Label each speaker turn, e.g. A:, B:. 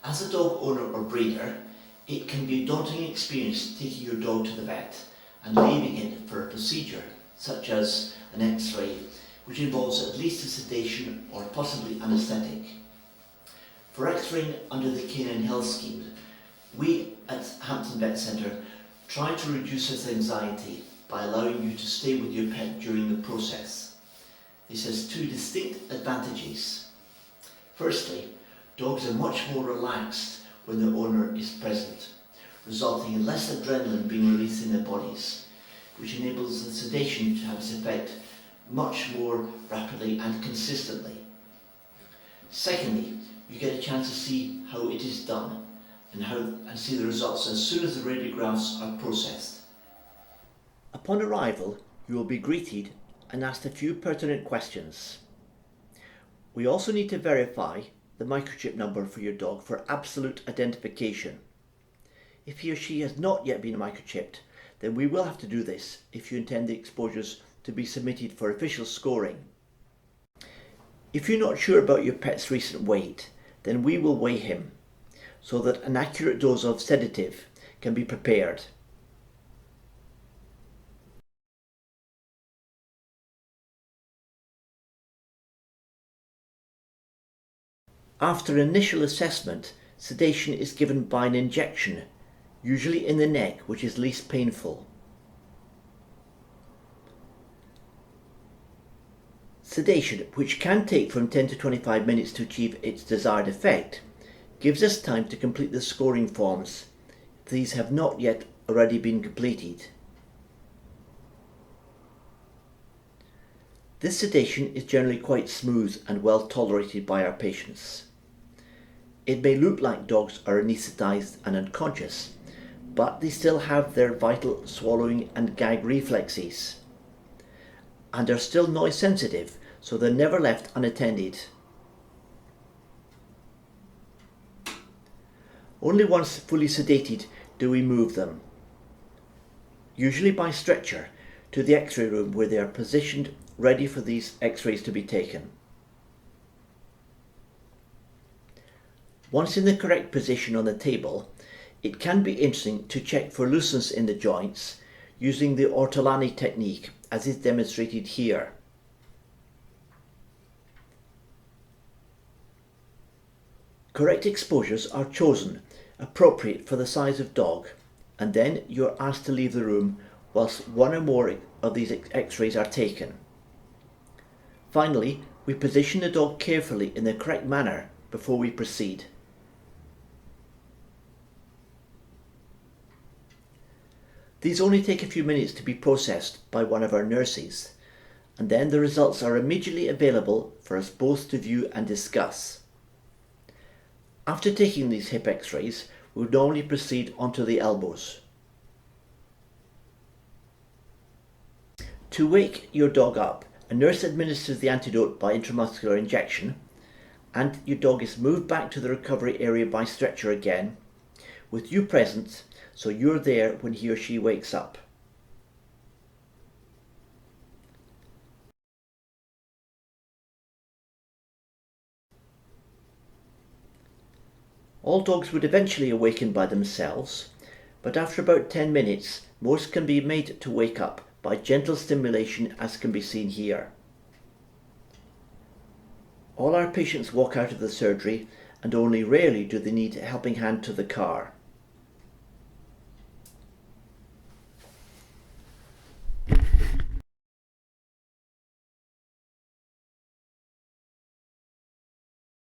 A: As a dog owner or breeder, it can be a daunting experience taking your dog to the vet and leaving it for a procedure such as an X-ray, which involves at least a sedation or possibly anaesthetic. For X-raying under the Canine Health Scheme, we at Hampton Vet Centre try to reduce this anxiety by allowing you to stay with your pet during the process. This has two distinct advantages. Firstly, dogs are much more relaxed when their owner is present, resulting in less adrenaline being released in their bodies, which enables the sedation to have its effect much more rapidly and consistently. Secondly, you get a chance to see how it is done and see the results as soon as the radiographs are processed. Upon arrival, you will be greeted and asked a few pertinent questions. We also need to verify the microchip number for your dog for absolute identification. If he or she has not yet been microchipped, then we will have to do this if you intend the exposures to be submitted for official scoring. If you're not sure about your pet's recent weight, then we will weigh him so that an accurate dose of sedative can be prepared. After initial assessment, sedation is given by an injection, usually in the neck, which is least painful. Sedation, which can take from 10 to 25 minutes to achieve its desired effect, gives us time to complete the scoring forms if these have not yet already been completed. This sedation is generally quite smooth and well tolerated by our patients. It may look like dogs are anaesthetised and unconscious, but they still have their vital swallowing and gag reflexes, and are still noise sensitive, so they're never left unattended. Only once fully sedated do we move them, usually by stretcher, to the X-ray room where they are positioned ready for these X-rays to be taken. Once in the correct position on the table, it can be interesting to check for looseness in the joints using the ortolani technique as is demonstrated here. Correct exposures are chosen appropriate for the size of dog, and then you are asked to leave the room whilst one or more of these X-rays are taken. Finally, we position the dog carefully in the correct manner before we proceed. These only take a few minutes to be processed by one of our nurses, and then the results are immediately available for us both to view and discuss. After taking these hip X-rays, we would normally proceed onto the elbows. To wake your dog up, a nurse administers the antidote by intramuscular injection, and your dog is moved back to the recovery area by stretcher again, with you present, so you're there when he or she wakes up. All dogs would eventually awaken by themselves, but after about 10 minutes, most can be made to wake up by gentle stimulation, as can be seen here. All our patients walk out of the surgery, and only rarely do they need a helping hand to the car.